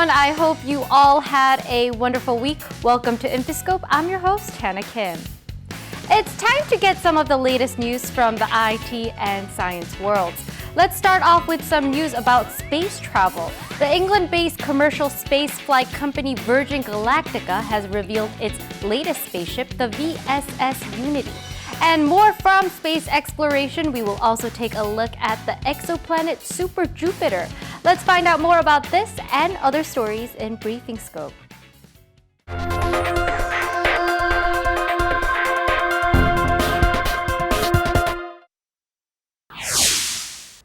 everyone. I hope you all had a wonderful week. Welcome to InfoScope. I'm your host, Hannah Kim. It's time to get some of the latest news from the IT and science worlds. Let's start off with some news about space travel. The England-based commercial space flight company Virgin Galactica has revealed its latest spaceship, the VSS Unity. And more from space exploration, we will also take a look at the exoplanet Super Jupiter. Let's find out more about this and other stories in Briefing Scope.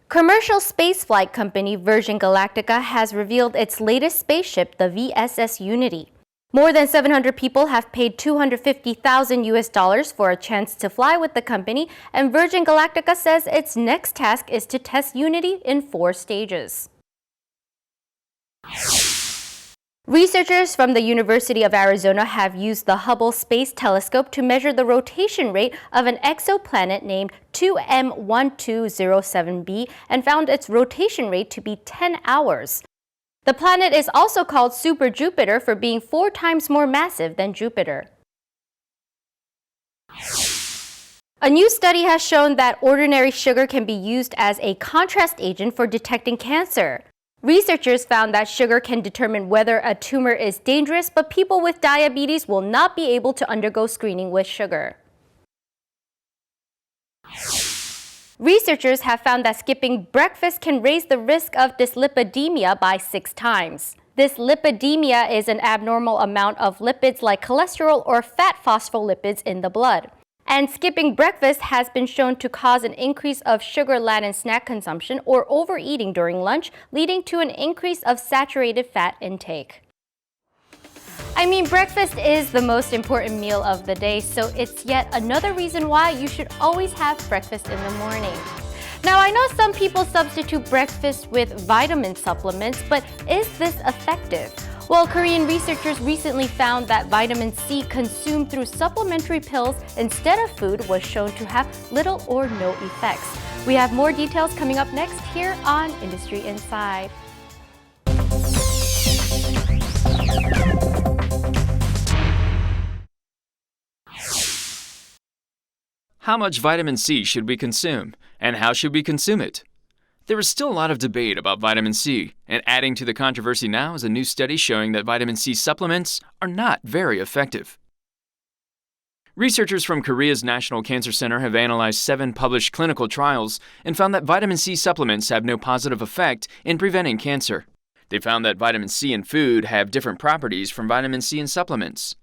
Commercial spaceflight company Virgin Galactica has revealed its latest spaceship, the VSS Unity. More than 700 people have paid $250,000 for a chance to fly with the company, and Virgin Galactica says its next task is to test Unity in 4 stages. Researchers from the University of Arizona have used the Hubble Space Telescope to measure the rotation rate of an exoplanet named 2M1207b and found its rotation rate to be 10 hours. The planet is also called Super Jupiter for being 4 times more massive than Jupiter. A new study has shown that ordinary sugar can be used as a contrast agent for detecting cancer. Researchers found that sugar can determine whether a tumor is dangerous, but people with diabetes will not be able to undergo screening with sugar. Researchers have found that skipping breakfast can raise the risk of dyslipidemia by 6 times. Dyslipidemia is an abnormal amount of lipids like cholesterol or fat phospholipids in the blood. And skipping breakfast has been shown to cause an increase of sugar-laden snack consumption or overeating during lunch, leading to an increase of saturated fat intake. Breakfast is the most important meal of the day, so it's yet another reason why you should always have breakfast in the morning. Now, I know some people substitute breakfast with vitamin supplements, but is this effective? Well, Korean researchers recently found that vitamin C consumed through supplementary pills instead of food was shown to have little or no effects. We have more details coming up next here on Industry Inside. How much vitamin C should we consume, and how should we consume it? There is still a lot of debate about vitamin C, and adding to the controversy now is a new study showing that vitamin C supplements are not very effective. Researchers from Korea's National Cancer Center have analyzed 7 published clinical trials and found that vitamin C supplements have no positive effect in preventing cancer. They found that vitamin C in food have different properties from vitamin C in supplements.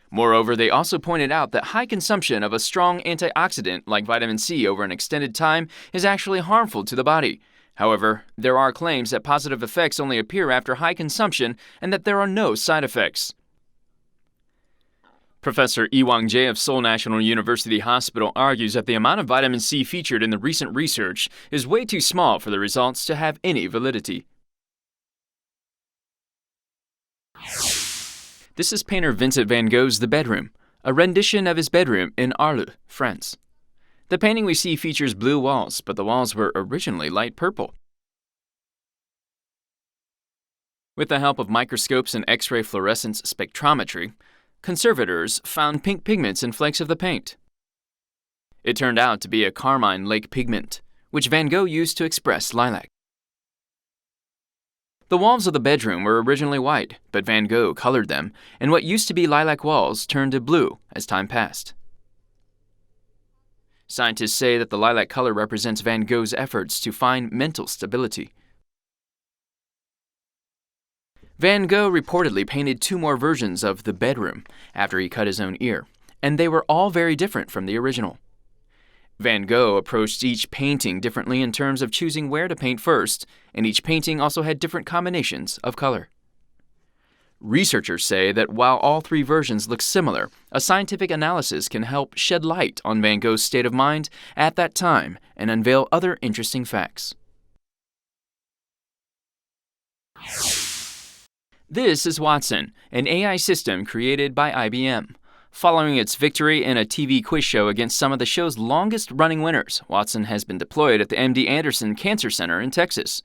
Moreover, they also pointed out that high consumption of a strong antioxidant like vitamin C over an extended time is actually harmful to the body. However, there are claims that positive effects only appear after high consumption and that there are no side effects. Professor Lee Wang-jae of Seoul National University Hospital argues that the amount of vitamin C featured in the recent research is way too small for the results to have any validity. This is painter Vincent van Gogh's The Bedroom, a rendition of his bedroom in Arles, France. The painting we see features blue walls, but the walls were originally light purple. With the help of microscopes and X-ray fluorescence spectrometry, conservators found pink pigments in flakes of the paint. It turned out to be a carmine lake pigment, which Van Gogh used to express lilac. The walls of the bedroom were originally white, but Van Gogh colored them, and what used to be lilac walls turned to blue as time passed. Scientists say that the lilac color represents Van Gogh's efforts to find mental stability. Van Gogh reportedly painted 2 more versions of The Bedroom after he cut his own ear, and they were all very different from the original. Van Gogh approached each painting differently in terms of choosing where to paint first, and each painting also had different combinations of color. Researchers say that while all 3 versions look similar, a scientific analysis can help shed light on Van Gogh's state of mind at that time and unveil other interesting facts. This is Watson, an AI system created by IBM. Following its victory in a TV quiz show against some of the show's longest-running winners, Watson has been deployed at the MD Anderson Cancer Center in Texas.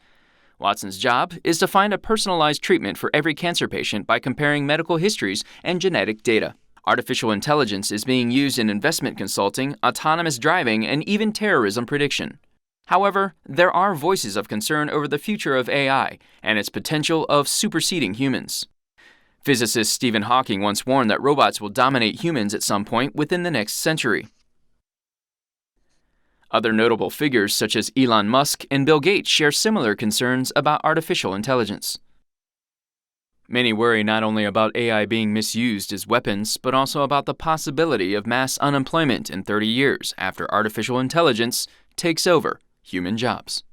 Watson's job is to find a personalized treatment for every cancer patient by comparing medical histories and genetic data. Artificial intelligence is being used in investment consulting, autonomous driving, and even terrorism prediction. However, there are voices of concern over the future of AI and its potential of superseding humans. Physicist Stephen Hawking once warned that robots will dominate humans at some point within the next century. Other notable figures such as Elon Musk and Bill Gates share similar concerns about artificial intelligence. Many worry not only about AI being misused as weapons, but also about the possibility of mass unemployment in 30 years after artificial intelligence takes over human jobs.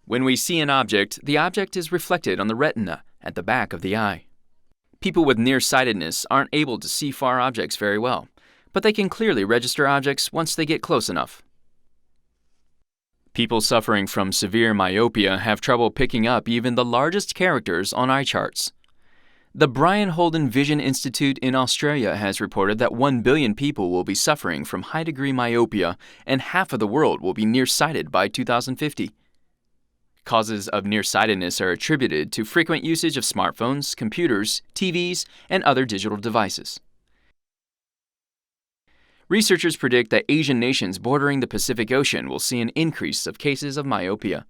When we see an object, the object is reflected on the retina at the back of the eye. People with nearsightedness aren't able to see far objects very well, but they can clearly register objects once they get close enough. People suffering from severe myopia have trouble picking up even the largest characters on eye charts. The Brian Holden Vision Institute in Australia has reported that 1 billion people will be suffering from high-degree myopia and half of the world will be nearsighted by 2050. Causes of nearsightedness are attributed to frequent usage of smartphones, computers, TVs, and other digital devices. Researchers predict that Asian nations bordering the Pacific Ocean will see an increase of cases of myopia.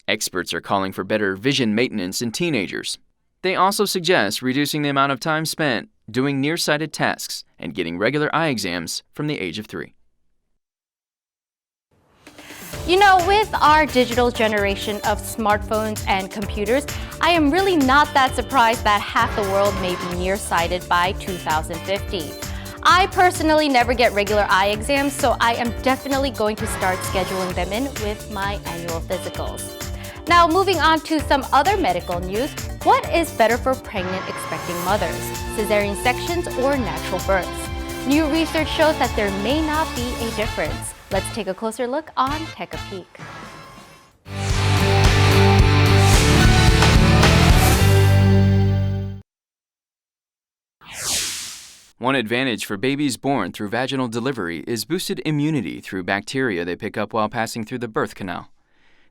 Experts are calling for better vision maintenance in teenagers. They also suggest reducing the amount of time spent doing nearsighted tasks and getting regular eye exams from the age of 3. You know, with our digital generation of smartphones and computers, I am really not that surprised that half the world may be nearsighted by 2050. I personally never get regular eye exams, so I am definitely going to start scheduling them in with my annual physicals. Now, moving on to some other medical news, what is better for pregnant expecting mothers, cesarean sections or natural births? New research shows that there may not be a difference. Let's take a closer look on Tech a Peek. One advantage for babies born through vaginal delivery is boosted immunity through bacteria they pick up while passing through the birth canal.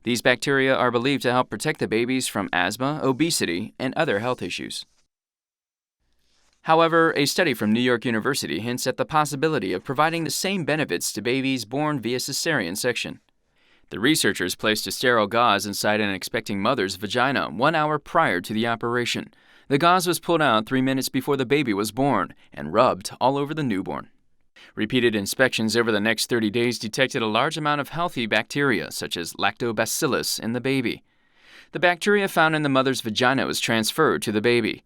These bacteria are believed to help protect the babies from asthma, obesity, and other health issues. However, a study from New York University hints at the possibility of providing the same benefits to babies born via cesarean section. The researchers placed a sterile gauze inside an expecting mother's vagina 1 hour prior to the operation. The gauze was pulled out 3 minutes before the baby was born and rubbed all over the newborn. Repeated inspections over the next 30 days detected a large amount of healthy bacteria, such as lactobacillus, in the baby. The bacteria found in the mother's vagina was transferred to the baby.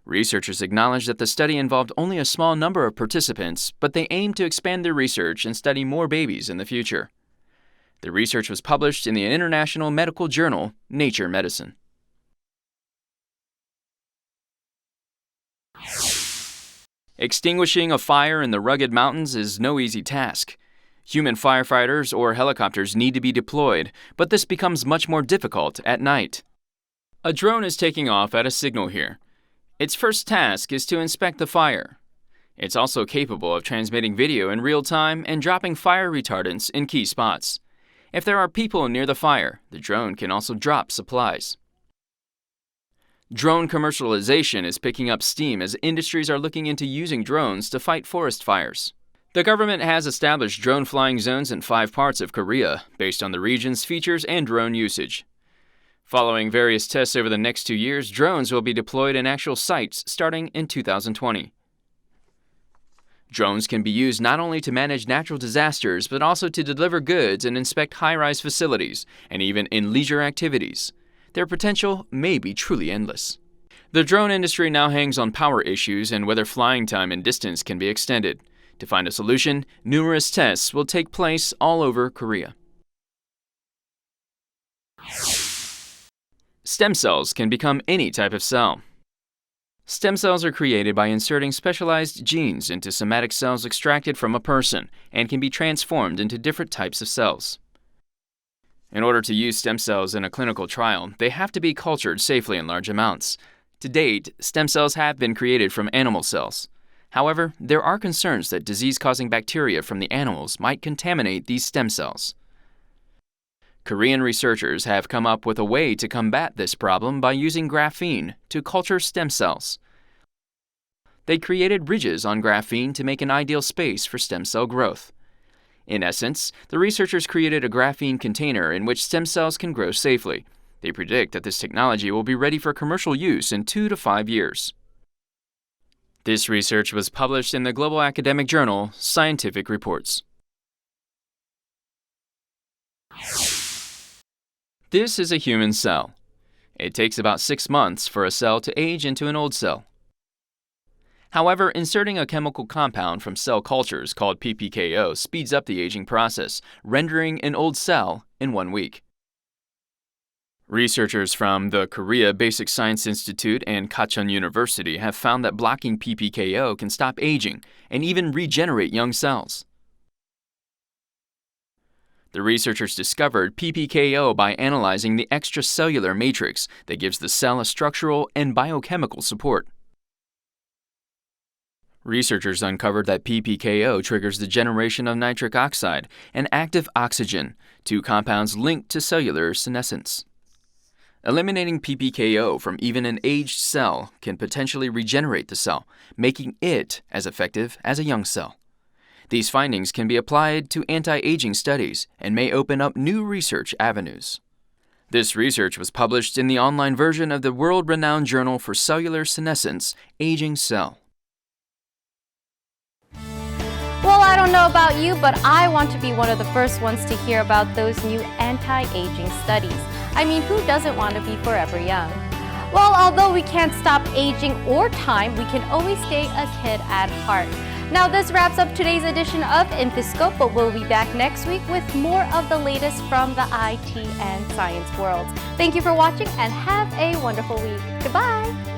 Researchers acknowledge that the study involved only a small number of participants, but they aim to expand their research and study more babies in the future. The research was published in the international medical journal Nature Medicine. Extinguishing a fire in the rugged mountains is no easy task. Human firefighters or helicopters need to be deployed, but this becomes much more difficult at night. A drone is taking off at a signal here. Its first task is to inspect the fire. It's also capable of transmitting video in real time and dropping fire retardants in key spots. If there are people near the fire, the drone can also drop supplies. Drone commercialization is picking up steam as industries are looking into using drones to fight forest fires. The government has established drone flying zones in 5 parts of Korea based on the region's features and drone usage. Following various tests over the next 2 years, drones will be deployed in actual sites starting in 2020. Drones can be used not only to manage natural disasters, but also to deliver goods and inspect high-rise facilities, and even in leisure activities. Their potential may be truly endless. The drone industry now hangs on power issues and whether flying time and distance can be extended. To find a solution, numerous tests will take place all over Korea. Stem cells can become any type of cell. Stem cells are created by inserting specialized genes into somatic cells extracted from a person and can be transformed into different types of cells. In order to use stem cells in a clinical trial, they have to be cultured safely in large amounts. To date, stem cells have been created from animal cells. However, there are concerns that disease-causing bacteria from the animals might contaminate these stem cells. Korean researchers have come up with a way to combat this problem by using graphene to culture stem cells. They created ridges on graphene to make an ideal space for stem cell growth. In essence, the researchers created a graphene container in which stem cells can grow safely. They predict that this technology will be ready for commercial use in 2 to 5 years. This research was published in the global academic journal Scientific Reports. This is a human cell. It takes about 6 months for a cell to age into an old cell. However, inserting a chemical compound from cell cultures called PPKO speeds up the aging process, rendering an old cell in 1 week. Researchers from the Korea Basic Science Institute and Gachon University have found that blocking PPKO can stop aging and even regenerate young cells. The researchers discovered PPKO by analyzing the extracellular matrix that gives the cell a structural and biochemical support. Researchers uncovered that PPKO triggers the generation of nitric oxide and active oxygen, 2 compounds linked to cellular senescence. Eliminating PPKO from even an aged cell can potentially regenerate the cell, making it as effective as a young cell. These findings can be applied to anti-aging studies and may open up new research avenues. This research was published in the online version of the world-renowned Journal for Cellular Senescence, Aging Cell. Well, I don't know about you, but I want to be one of the first ones to hear about those new anti-aging studies. I mean, who doesn't want to be forever young? Well, although we can't stop aging or time, we can always stay a kid at heart. Now, this wraps up today's edition of InfoScope, but we'll be back next week with more of the latest from the IT and science worlds. Thank you for watching and have a wonderful week. Goodbye!